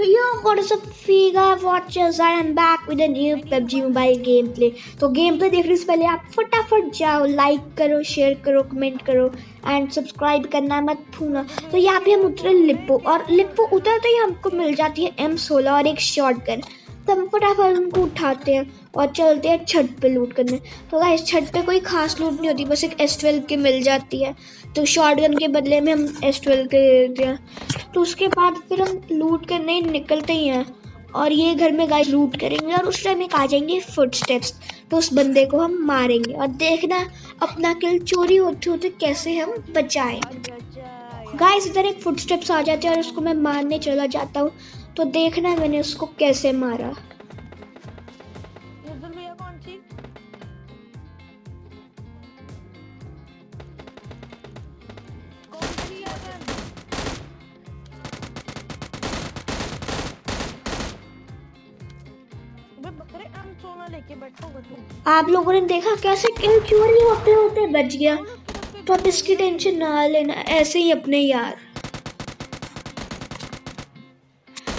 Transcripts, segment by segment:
तो yo, what is up, Figa watchers? I am back with a new PUBG Mobile gameplay. तो gameplay देखने से पहले आप फटाफट जाओ, लाइक करो, शेयर करो, कमेंट करो एंड सब्सक्राइब करना मत भूलना। तो यहाँ पे हम उतरे लिप्पो, और लिप्पो उतरते ही हमको मिल जाती है M16 और एक शॉटगन। तो हम फटाफट उनको उठाते हैं और चलते हैं छत पे लूट करने। तो गाइस छत पे कोई खास लूट नहीं होती, बस एक S12 की मिल जाती है। तो शॉटगन के बदले में हम S12 के दे देते हैं। तो उसके बाद फिर हम लूट करने निकलते ही हैं और ये घर में गाइस लूट करेंगे और उस टाइम एक आ जाएंगे फुटस्टेप्स। तो उस बंदे को हम मारेंगे और देखना अपना किल चोरी होते होते कैसे हम बचाएं। गाइस इधर एक फुटस्टेप्स आ जाते हैं और उसको मैं मारने चला जाता हूँ। तो देखना मैंने उसको कैसे मारा। आप लोगों ने देखा कैसे किल चोरी होते होते बच गया। तो आप इसकी टेंशन ना लेना, ऐसे ही अपने यार।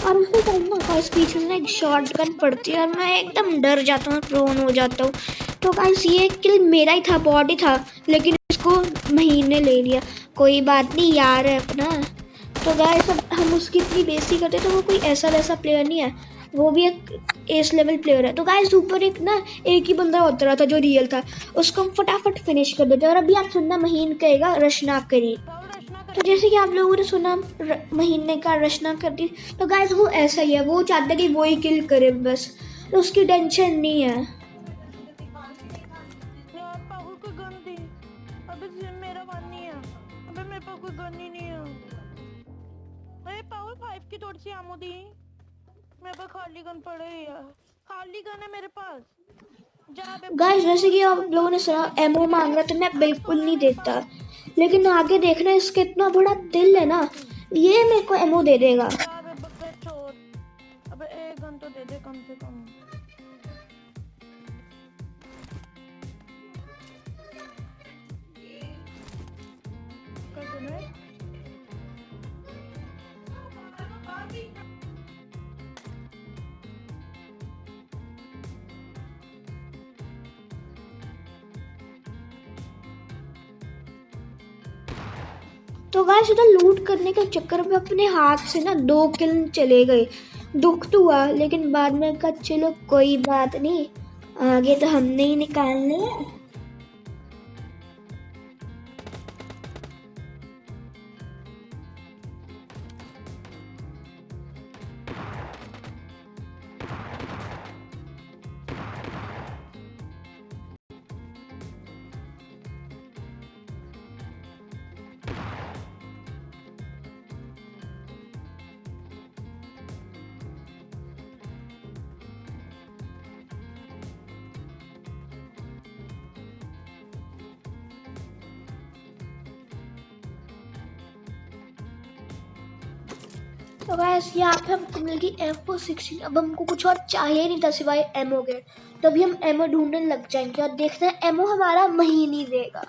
और उसी टाइम ना गाइस पीछे से एक शॉटगन पड़ती है और मैं एकदम डर जाता हूँ, प्रोन हो जाता हूँ। तो गाइस ये किल मेरा ही था, बॉडी था, लेकिन इसको महीने ले लिया। कोई बात नहीं, यार है अपना। तो गाइस अब हम उसकी इतनी बेइज्जती करते, तो वो कोई ऐसा वैसा प्लेयर नहीं है, वो भी एक एस लेवल प्लेयर है। तो गाइस ऊपर एक ना एक ही बंदा उतरा था जो रियल था, उसको हम फटाफट फिनिश कर देते। और अभी आप सुनना महीन कहेगा रचना करी। तो जैसे कि आप लोगों ने सुना महीने का रचना कर दी। तो गाइस वो ऐसा ही है, वो चाहता है कि वो ही किल करे बस, तो उसकी टेंशन नहीं है। मेरा वन नहीं है, अबे मेरे पास कोई गन ही नहीं है। अरे पावर 5 की थोड़ी सी आमो दी, मेरे पास खाली गन पड़े है, खाली गन है मेरे पास। गाइस जैसे कि आप लोगों ने सुना एमओ मांग रहा, तो मैं बिल्कुल नहीं देता, लेकिन आगे देखना इसका इतना बड़ा दिल है ना, ये मेरे को एमओ दे देगा। अबे एक गन तो दे दे कम से कम। तो गाइस इधर लूट करने के चक्कर में अपने हाथ से ना 2 किल चले गए। दुख तो हुआ, लेकिन बाद में कहा चलो कोई बात नहीं, आगे तो हमने ही निकालने हैं। तो गाइस यहाँ पे हमको मिल गई M416। अब हमको कुछ और चाहिए नहीं था सिवाय एमओ के। तो अभी हम एमओ ढूंढने लग जाएंगे और देखते हैं एमओ हमारा महीने देगा।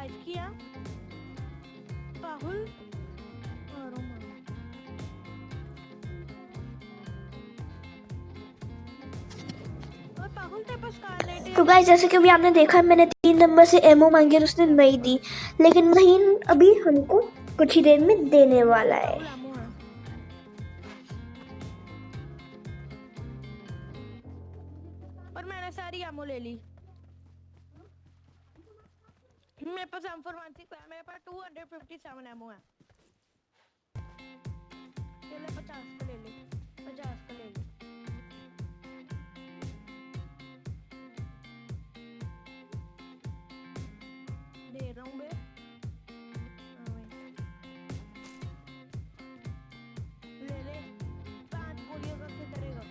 5 किया राहुल और राहुल तेरे पास स्कारलेट है। तो गाइस जैसे कि अभी आपने देखा मैंने 3 नंबर से एमओ मांगी और उसने नहीं दी, लेकिन वही अभी हमको कुछ ही देर में देने वाला है। राहुल एमो है। और मैंने सारी एमो ले ली। मेरे पास M416 है, मेरे पास 257 एमो है। चलो 50 का ले ले, 50 का ले ले। दे रहा हूँ बे। ले ले 5 गोलियों का क्या करेगा?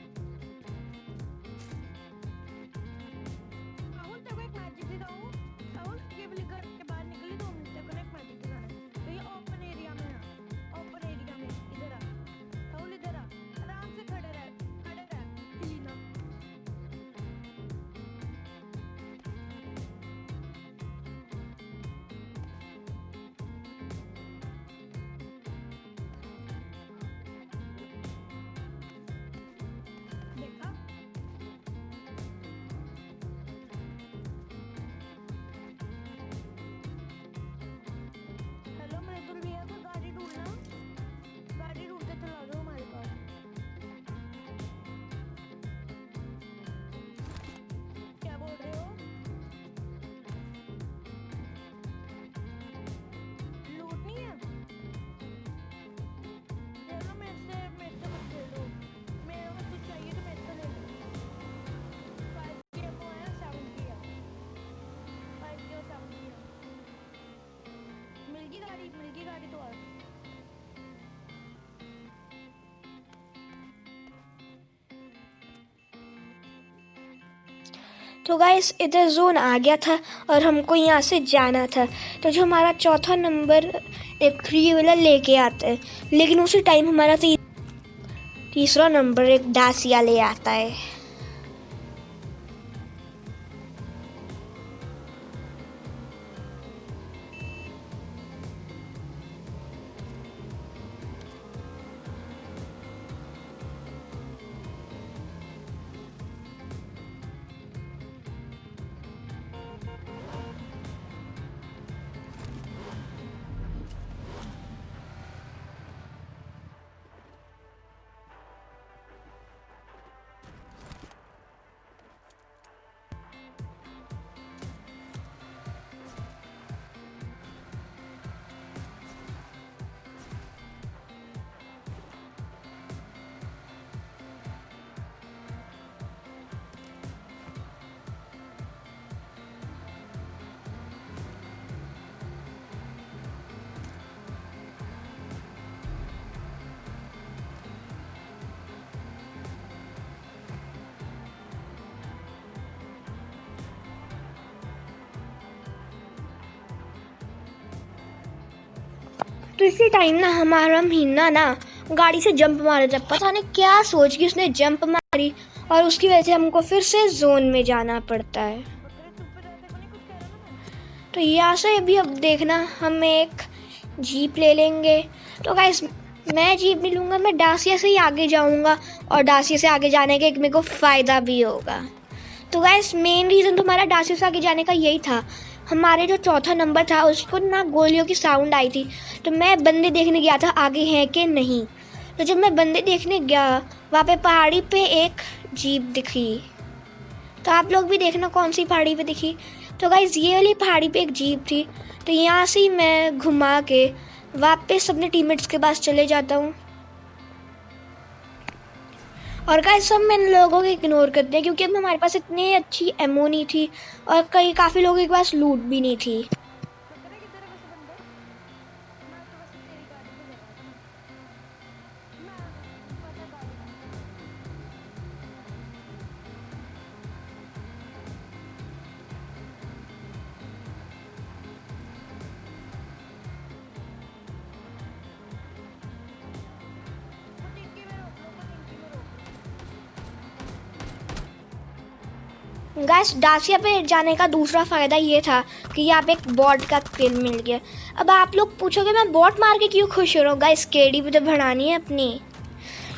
राहुल तेरे को एक मैजिक दिखाऊं? राहुल ये वाली घर के बाहर निकली तो तेरे को एक मैजिक दिखाना है। तो ये ओपन एरिया में है, ओपन एरिया में इधर आ। राहुल इधर आ, आराम से खड़े रह, हिली ना। देखा? हेलो मृदुल भैया को गाड़ी ढूंढना, गाड़ी ढूंढ के चला दो हमारे पास। क्या बोल रहे हो? लूट नहीं है? चलो मेरे से कुछ ले लो, मेरे को कुछ चाहिए तो मेरे से ले लो। 5 की एमओ है, 7 की है, 5 की और 7 की है। मिल गई गाड़ी तो आज। तो गाइस इधर जोन आ गया था और हमको यहाँ से जाना था। तो जो हमारा चौथा नंबर एक 3 व्हीलर लेके आता है, लेकिन उसी टाइम हमारा तीसरा नंबर एक डासिया ले आता है। तो इसी टाइम ना हमारा महीना ना गाड़ी से जंप मारा था, पता नहीं क्या सोच के उसने जंप मारी और उसकी वजह से हमको फिर से जोन में जाना पड़ता है। तो यहाँ से भी अब देखना हम एक जीप ले लेंगे। तो गाइस मैं जीप नहीं लूँगा, मैं डासिया से ही आगे जाऊँगा और डासिया से आगे जाने का एक मेरे को फ़ायदा भी होगा। तो गाइस मेन रीज़न तो हमारा डासिया से आगे जाने का यही था, हमारे जो चौथा नंबर था उसको ना गोलियों की साउंड आई थी। तो मैं बंदे देखने गया था आगे हैं कि नहीं। तो जब मैं बंदे देखने गया वहाँ पे पहाड़ी पे एक जीप दिखी। तो आप लोग भी देखना कौन सी पहाड़ी पे दिखी। तो गाइस ये वाली पहाड़ी पे एक जीप थी। तो यहाँ से ही मैं घुमा के वापस अपने टीममेट्स के पास चले जाता हूँ। और गाइस सब मैंने लोगों को इग्नोर करते हैं क्योंकि अब हमारे पास इतनी अच्छी एमो नहीं थी और काफ़ी लोगों के पास लूट भी नहीं थी। गाइस डासिया पे जाने का दूसरा फ़ायदा ये था कि यहाँ पे एक बॉट का किल मिल गया। अब आप लोग पूछोगे मैं बॉट मार के क्यों खुश हो रहा हूँ? गाइस केडी भी तो बढ़ानी है अपनी।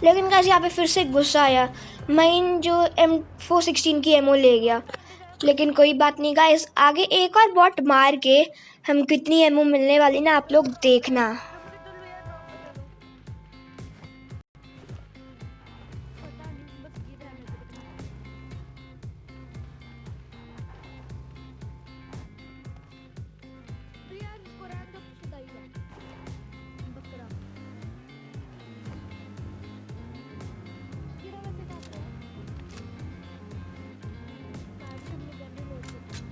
लेकिन गाइस यहाँ पे फिर से गुस्सा आया, मैं जो M416 की एमओ ले गया। लेकिन कोई बात नहीं गाइस, आगे एक और बॉट मार के हम कितनी एमओ मिलने वाली ना आप लोग देखना। ड्रॉप पे चलो यार, ड्रॉप पे चलो। पता नहीं बस गिर है मेरे को। तो यार इसको रहने दो, खुदाई है बकरा। गिरा वैसे कहाँ पे? मैं भी अपनी गन में लोड करती हूँ।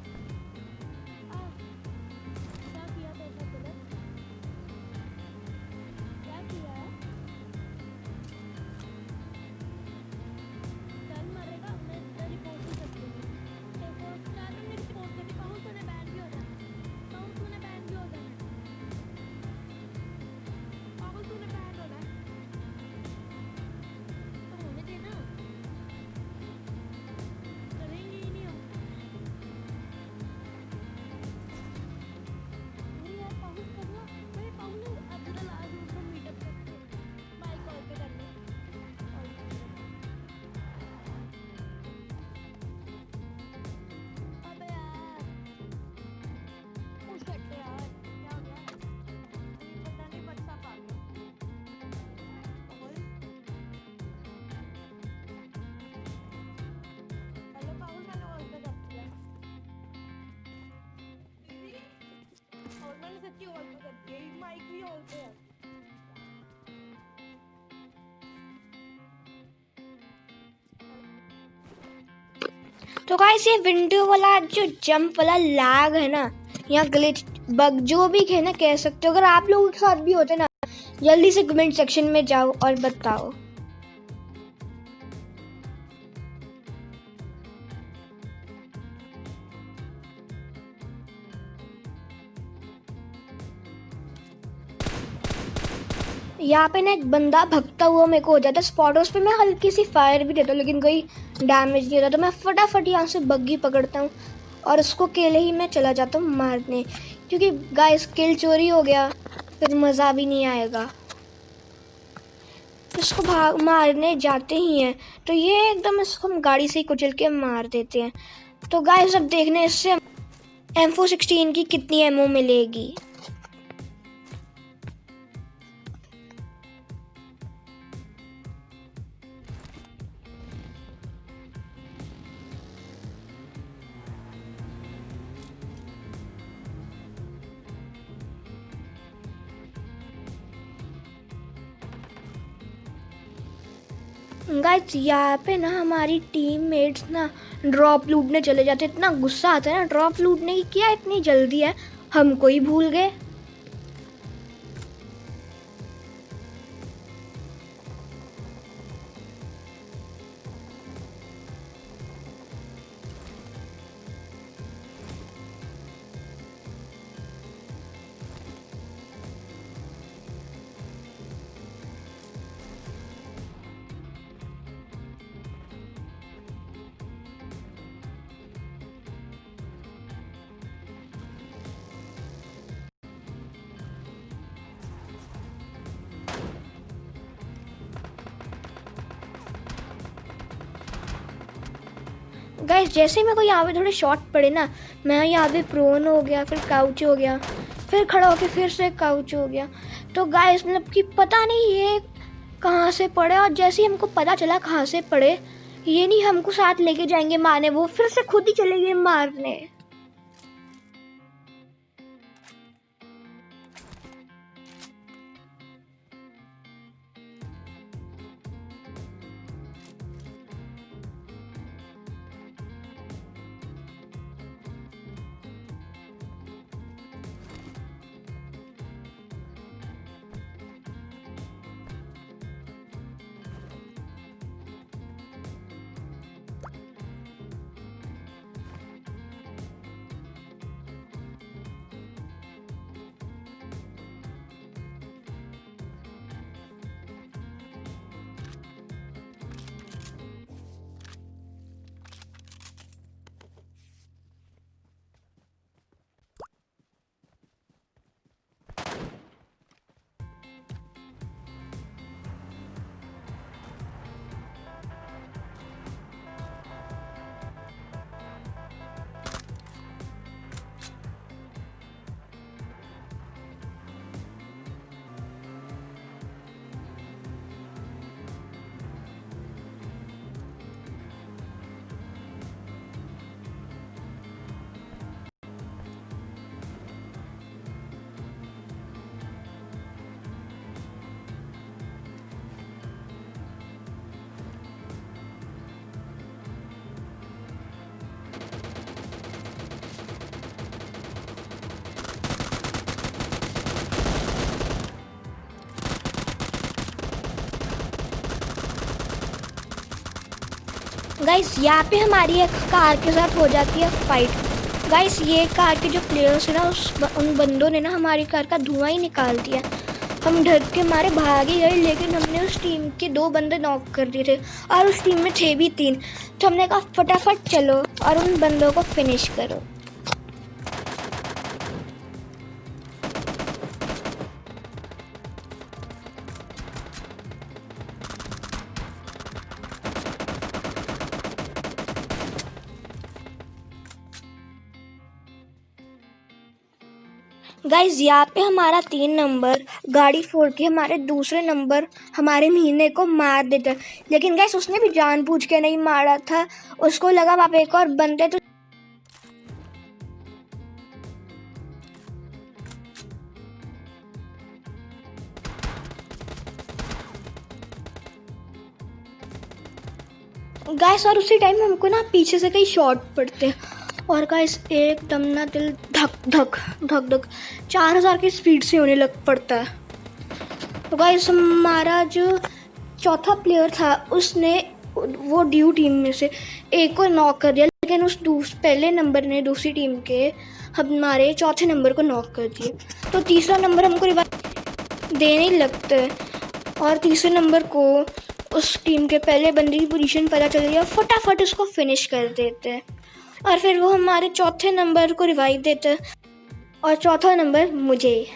क्या किया था ऐसा गलत? क्या किया है? चल मरेगा, मैं इतना रिपोर्ट नहीं करती हूँ। रिपोर्ट चल मैं रिपोर्ट करती हूँ, तूने बैन भी हो जाना। तूने बैन भी हो जाना। पागल तूने बैन होना है। तो होने देना, करेंगे ही नहीं हम। अरे यार पागल करना, भाई पागल अब्दुल आज उसको मीटअप करते हैं। बाइक कॉल पे करना। अबे यार पुश करते यार, क्या हो गया? अभी पता नहीं बच्चा पागल। हेलो पागल, मैंने कॉल पे कर दिया और मैंने सच्ची कॉल पे कर दिया, माइक भी ऑन पे है। तो गाइस ये विंडो वाला जो जंप वाला लैग है ना, या ग्लिच बग जो भी है ना कह सकते हो, अगर आप लोगों के साथ भी होते ना जल्दी से कमेंट सेक्शन में जाओ और बताओ। यहाँ पे ना एक बंदा भगता हुआ मेरे को हो जाता है स्पॉटर्स पे, मैं हल्की सी फायर भी देता हूँ लेकिन कोई डैमेज नहीं होता, तो मैं फटाफट यहाँ से बग्गी पकड़ता हूँ और उसको अकेले ही मैं चला जाता हूँ मारने, क्योंकि गाइस किल चोरी हो गया फिर मज़ा भी नहीं आएगा। इसको भाग मारने जाते ही हैं तो ये एकदम इसको हम गाड़ी से ही कुचल के मार देते हैं। तो गाइस अब देखने इससे M416 की कितनी एमओ मिलेगी। गाइस यहाँ पे ना हमारी टीममेट्स ना ड्रॉप लूटने चले जाते, इतना गुस्सा आता है ना, ड्रॉप लूटने की क्या इतनी जल्दी है, हमको ही भूल गए। गाइस जैसे ही मेरे को यहाँ पे थोड़े शॉट पड़े ना, मैं यहाँ पे प्रोन हो गया, फिर काउच हो गया, फिर खड़ा होके फिर से काउच हो गया। तो गाइस मतलब कि पता नहीं ये कहाँ से पड़े, और जैसे ही हमको पता चला कहाँ से पड़े, ये नहीं हमको साथ लेके जाएंगे मारने, वो फिर से खुद ही चले गए मारने। गाइस यहाँ पे हमारी एक कार के साथ हो जाती है फाइट। गाइस ये कार के जो प्लेयर्स हैं ना उन बंदों ने ना हमारी कार का धुआं ही निकाल दिया। हम डर के मारे भाग ही गए, लेकिन हमने उस टीम के 2 बंदे नॉक कर दिए थे और उस टीम में थे भी 3। तो हमने कहा फटाफट चलो और उन बंदों को फिनिश करो। गाइज यहाँ पे हमारा 3 नंबर गाड़ी फोड़ के हमारे दूसरे नंबर हमारे महीने को मार देता है, लेकिन गाइस उसने भी जानबूझ के नहीं मारा था, उसको लगा वहाँ पे एक और बंदे तो गाइस। और उसी टाइम हमको ना पीछे से कई शॉट पड़ते हैं और गाइस एकदम ना दिल धक धक धक धक 4000 की स्पीड से होने लग पड़ता है। तो गाइस हमारा जो चौथा प्लेयर था उसने वो ड्यू टीम में से एक को नॉक कर दिया, लेकिन उस पहले नंबर ने दूसरी टीम के हमारे चौथे नंबर को नॉक कर दिया। तो तीसरा नंबर हमको रिवाइव देने ही लगता है और तीसरे नंबर को उस टीम के पहले बंदे की पोजीशन पता चल गया, फटाफट उसको फिनिश कर देते हैं और फिर वो हमारे चौथे नंबर को रिवाइव देते हैं और चौथा नंबर मुझे।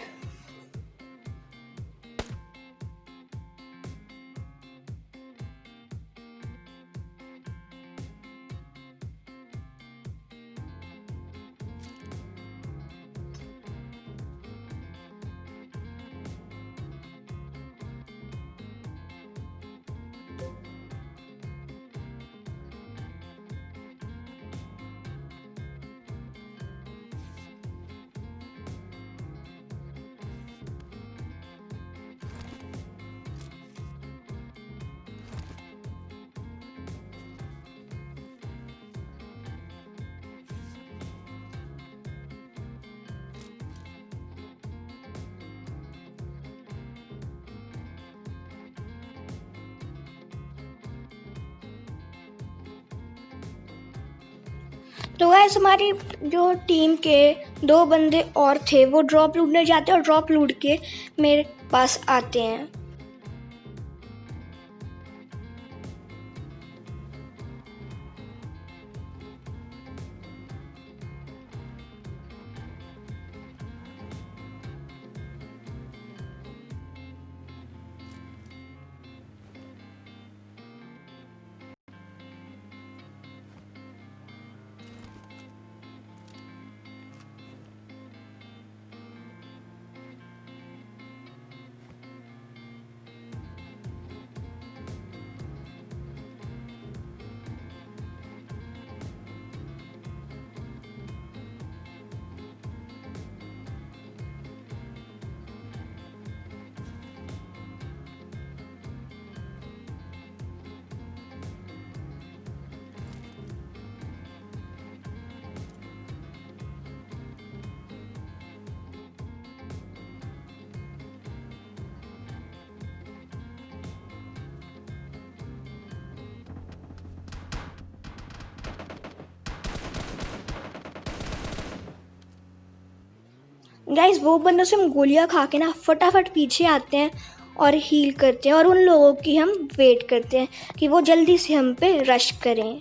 तो गाइस हमारी जो टीम के 2 बंदे और थे वो ड्रॉप लूटने जाते हैं और ड्रॉप लूट के मेरे पास आते हैं। गाइस वो बंदों से हम गोलियां खा के ना फटाफट पीछे आते हैं और हील करते हैं और उन लोगों की हम वेट करते हैं कि वो जल्दी से हम पे रश करें।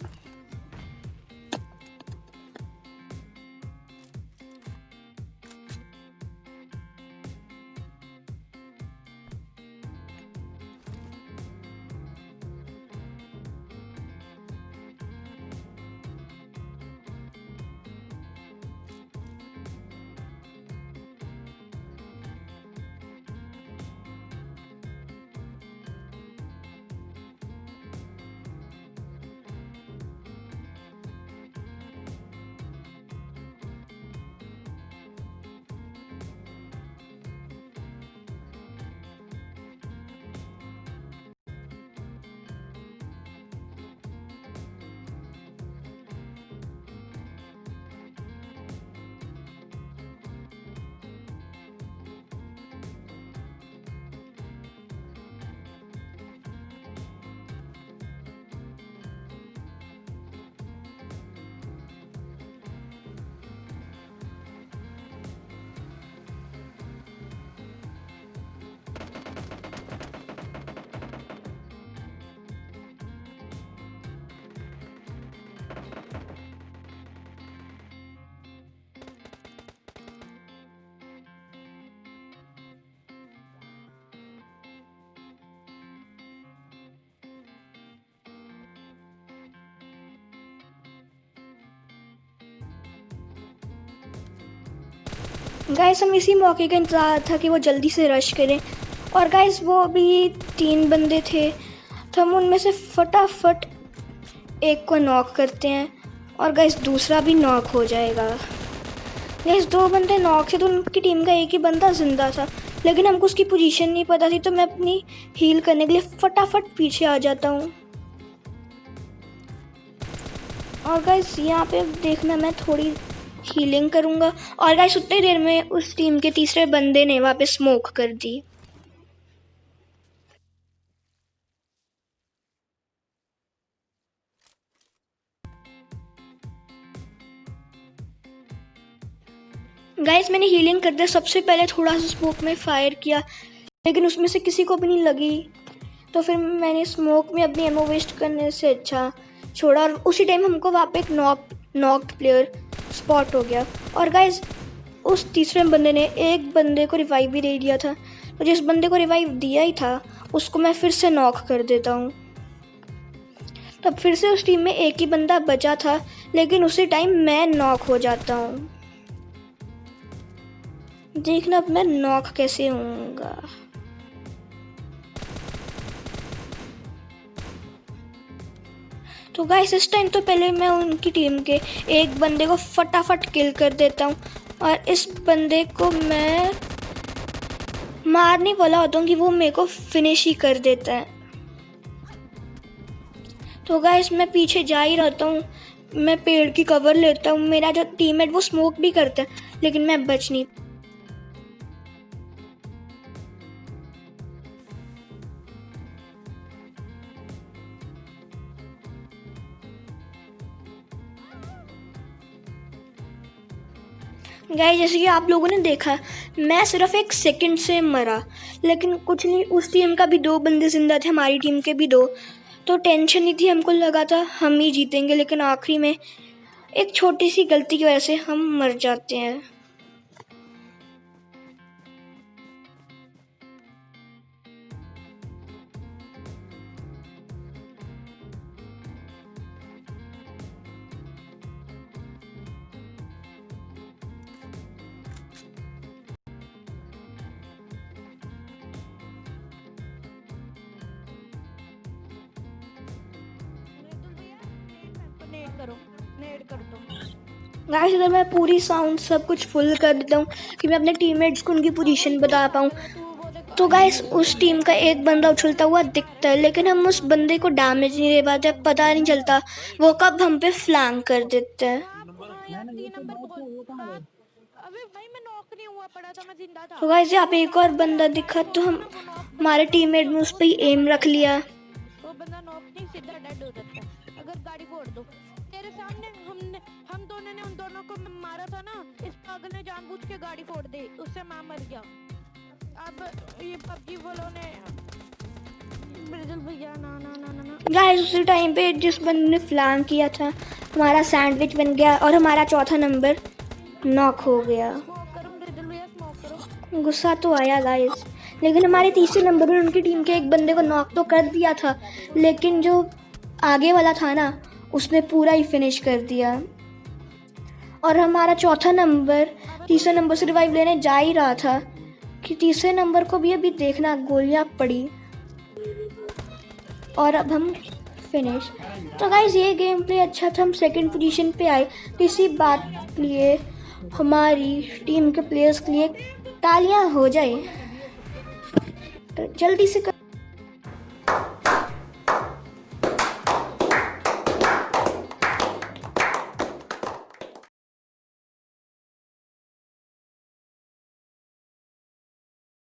गाइस हम इसी मौके का इंतज़ार था कि वो जल्दी से रश करें। और गाइस वो भी 3 बंदे थे, तो हम उनमें से फटाफट एक को नॉक करते हैं और गाइस दूसरा भी नॉक हो जाएगा। गाइस 2 बंदे नॉक थे तो उनकी टीम का एक ही बंदा जिंदा था, लेकिन हमको उसकी पोजीशन नहीं पता थी, तो मैं अपनी हील करने के लिए फटाफट पीछे आ जाता हूँ। और गाइस यहाँ पे देखना, मैं थोड़ी हीलिंग करूँगा और गाइस उतनी देर में उस टीम के तीसरे बंदे ने वहाँ पे स्मोक कर दी। गाइस मैंने हीलिंग करते सबसे पहले थोड़ा सा स्मोक में फायर किया, लेकिन उसमें से किसी को भी नहीं लगी, तो फिर मैंने स्मोक में अपनी एमो वेस्ट करने से अच्छा छोड़ा। और उसी टाइम हमको वहाँ पे एक नॉक्ड प्लेयर स्पॉट हो गया। और गाइस उस तीसरे बंदे ने एक बंदे को रिवाइव भी दे दिया था, तो जिस बंदे को रिवाइव दिया ही था उसको मैं फिर से नॉक कर देता हूँ। तब फिर से उस टीम में एक ही बंदा बचा था, लेकिन उसी टाइम मैं नॉक हो जाता हूँ। देखना अब मैं नॉक कैसे होऊंगा। तो गाइस इस टाइम तो पहले मैं उनकी टीम के एक बंदे को फटाफट किल कर देता हूँ, और इस बंदे को मैं मारने वाला होता हूँ कि वो मेरे को फिनिश ही कर देता है। तो गाइस मैं पीछे जा ही रहता हूँ, मैं पेड़ की कवर लेता हूँ। मेरा जो टीममेट वो स्मोक भी करता है, लेकिन मैं बच नहीं। गाइस जैसे कि आप लोगों ने देखा, मैं सिर्फ 1 सेकंड से मरा, लेकिन कुछ नहीं, उस टीम का भी 2 बंदे जिंदा थे, हमारी टीम के भी 2। तो टेंशन नहीं थी, हमको लगा था हम ही जीतेंगे, लेकिन आखिरी में एक छोटी सी गलती की वजह से हम मर जाते हैं। नेड करो, नेड कर दो। गाइस अगर मैं पूरी साउंड सब कुछ फुल कर देता हूँ कि मैं अपने टीममेट्स को उनकी पोजीशन बता पाऊँ, तो गाइस उस टीम का एक बंदा उछलता हुआ दिखता है, लेकिन हम उस बंदे को डैमेज नहीं दे पाते, पता नहीं चलता वो कब हम पे फ्लैंक कर देते हैं। अबे भाई मैं नॉक नहीं हुआ पड़ा था, मैं जिंदा था। तो गाइस यहाँ पे एक और बंदा दिखा, तो हमारे टीममेट ने उस पर ही एम रख लिया। वो बंदा नॉक नहीं, सीधा डेड हो सकता है अगर गाड़ी फोड़ दो। तेरे सामने हम दोनों ने उन दोनों को मारा था ना, इस पागल ने जानबूझ के गाड़ी फोड़ दी, उससे मैं मर गया। अब ये पबजी वालों ने बिल्कुल भैया ना ना ना ना ना। गाइस उसी टाइम पे जिस बंदे ने फ्लैंक किया था, हमारा सैंडविच बन गया और हमारा चौथा नंबर नॉक हो गया। स्मोक करो बिल्कुल भैया, स्मोक करो। गुस्सा तो आया गाइस, लेकिन हमारे तीसरे नंबर में उनकी टीम के एक बंदे को नॉक तो कर दिया था, लेकिन जो आगे वाला था ना, उसने पूरा ही फिनिश कर दिया। और हमारा चौथा नंबर तीसरे नंबर से रिवाइव लेने जा ही रहा था कि तीसरे नंबर को भी अभी देखना गोलियां पड़ी, और अब हम फिनिश। तो गाइस ये गेम प्ले अच्छा था, हम सेकंड पोजीशन पे आए, तो इसी बात लिए हमारी टीम के प्लेयर्स के लिए तालियां हो जाए। तो जल्दी से